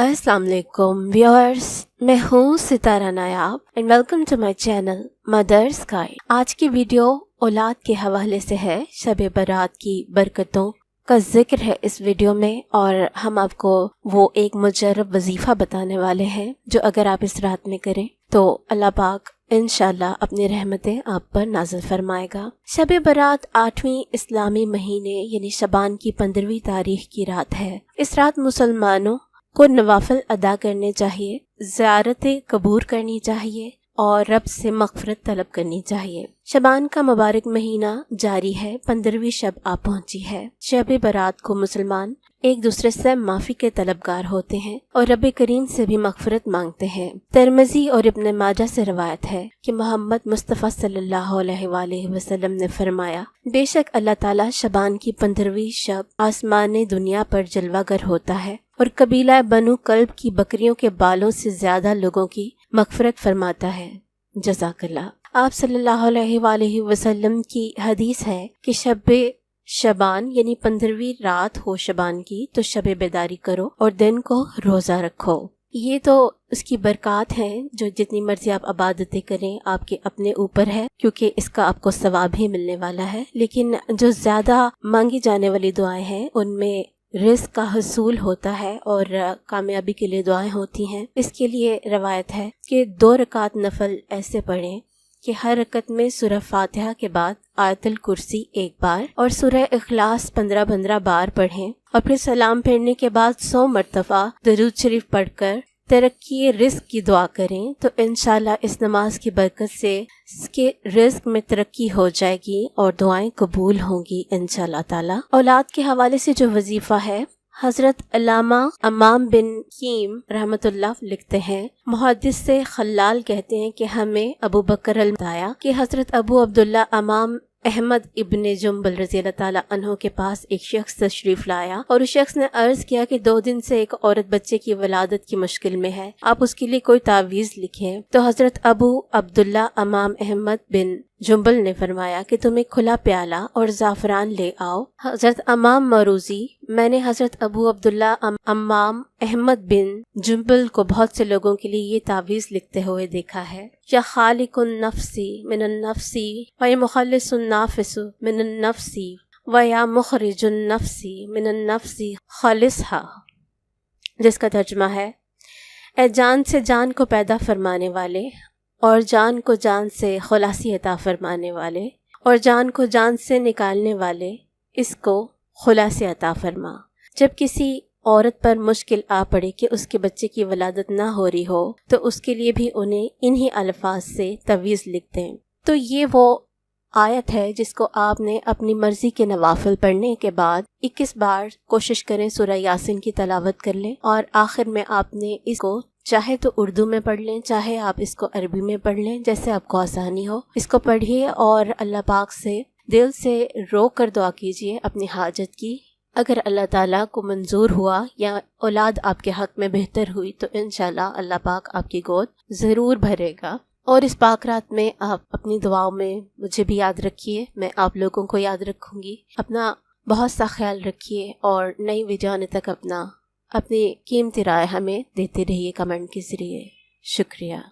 अस्सलाम वालेकुम व्यूअर्स, मैं हूँ Sitara Nayab and welcome to my channel mother's guide. आज की वीडियो औलाद के हवाले से है। शब बारात की बरकतों का जिक्र है इस वीडियो में और हम आपको वो एक मुजर्रब वजीफा बताने वाले हैं जो अगर आप इस रात में करें तो अल्लाह पाक इंशाल्लाह अपनी रहमतें आप पर नाज़िल फरमाएगा। शब बारात 8वीं इस्लामी महीने यानी शबान की 15वीं तारीख की रात है। इस रात मुसलमानों को नवाफिल अदा करने चाहिए, ज़ियारतें कबूल करनी चाहिए और रब से मग़फ़िरत तलब करनी चाहिए। शबान का मुबारक महीना जारी है, 15वीं शब आ पहुंची है। शब बारात को मुसलमान एक दूसरे से माफ़ी के तलबगार होते हैं और रब करीम से भी मग़फ़िरत मांगते हैं। तिरमिज़ी और इब्न माजा से रवायत है कि मोहम्मद मुस्तफ़ा सल्लल्लाहु अलैहि वसल्लम ने फरमाया, बेशक अल्लाह ताला शबान की 15वीं शब आसमान दुनिया पर जलवागर होता है और कबीला बनु कल्ब की बकरियों के बालों से ज्यादा लोगों की मग़फ़िरत फरमाता है। जज़ाकल्लाह। आप सल्लल्लाहु अलैहि वसल्लम की हदीस है कि शब शबान यानी 15वीं रात हो शबान की तो शब बेदारी करो और दिन को रोज़ा रखो। ये तो उसकी बरक़ात हैं, जो जितनी मर्जी आप इबादतें करें आपके अपने ऊपर है, क्योंकि इसका आपको सवाब ही मिलने वाला है। लेकिन जो ज़्यादा मांगी जाने वाली दुआएं हैं उनमें रिज़्क़ का हसूल होता है और कामयाबी के लिए दुआएं होती हैं। इसके लिए रवायत है कि 2 रकात नफल ऐसे पढ़ें कि हर रकत में सूरह फातिहा के बाद आयतुल कुर्सी 1 बार और सूरह इखलास 15-15 बार पढ़ें और फिर सलाम फेरने के बाद 100 मरतबा दरूद शरीफ पढ़कर तरक्की रिज़्क़ की दुआ करें तो इंशाल्लाह इस नमाज की बरकत से इसके रिज़्क़ में तरक्की हो जाएगी और दुआएं कबूल होंगी इंशाल्लाह ताला। औलाद के हवाले से जो वजीफा है, हजरत अल्लामा अम्माम बिन कीम रहमतुल्लाह लिखते हैं, मुहद्दिस से खल्लाल कहते हैं कि हमें अबू बकर बताया कि हजरत अबू अब्दुल्ला अम्माम अहमद इब्ने जुम्बल रज़ी अल्लाह ताला अन्हो के पास एक शख्स तशरीफ लाया और उस शख्स ने अर्ज किया कि 2 दिन से एक औरत बच्चे की वलादत की मुश्किल में है, आप उसके लिए कोई तावीज़ लिखें। तो हजरत अबू अब्दुल्ला अम्माम अहमद बिन जुम्बल ने फरमाया कि तुम एक खुला प्याला और ज़ाफ़रान ले आओ। हजरत अम्माम मरूजी, मैंने हजरत अबू अब्दुल्ला अम्माम अहमद बिन जुम्बल को बहुत से लोगों के लिए ये तावीज़ लिखते हुए देखा है, या खालिकुन नफ्सी मिनन नफ्सी व या मुखल्लिसुन नाफिसु मिनन नफ्सी व या मुखरिजुन नफ्सी मिनन नफ्सी खालिसहा, जिसका तर्जुमा है, ए जान से जान को पैदा फरमाने वाले और जान को जान से खुलासी अता फरमाने वाले और जान को जान से निकालने वाले, इसको खुलासी अता फरमा। जब किसी औरत पर मुश्किल आ पड़े कि उसके बच्चे की वलादत ना हो रही हो तो उसके लिए भी उन्हें इन्हीं अल्फाज से तवीज़ लिख दें। तो ये वो आयत है जिसको आपने अपनी मर्जी के नवाफिल पढ़ने के बाद 21 बार कोशिश करें सूरह यासीन की तलावत कर लें और आखिर में आपने इसको चाहे तो उर्दू में पढ़ लें, चाहे आप इसको अरबी में पढ़ लें, जैसे आपको आसानी हो। इसको पढ़िए और अल्लाह पाक से दिल से रो कर दुआ कीजिए अपनी हाजत की। अगर अल्लाह ताला को मंजूर हुआ या औलाद आपके हक में बेहतर हुई तो इंशाल्लाह अल्लाह पाक आपकी गोद ज़रूर भरेगा। और इस पाक रात में आप अपनी दुआओं में मुझे भी याद रखिए, मैं आप लोगों को याद रखूँगी। अपना बहुत सा ख्याल रखिए और नई वीडियो आने तक अपनी कीमती राय हमें देते रहिए कमेंट के ज़रिए। शुक्रिया।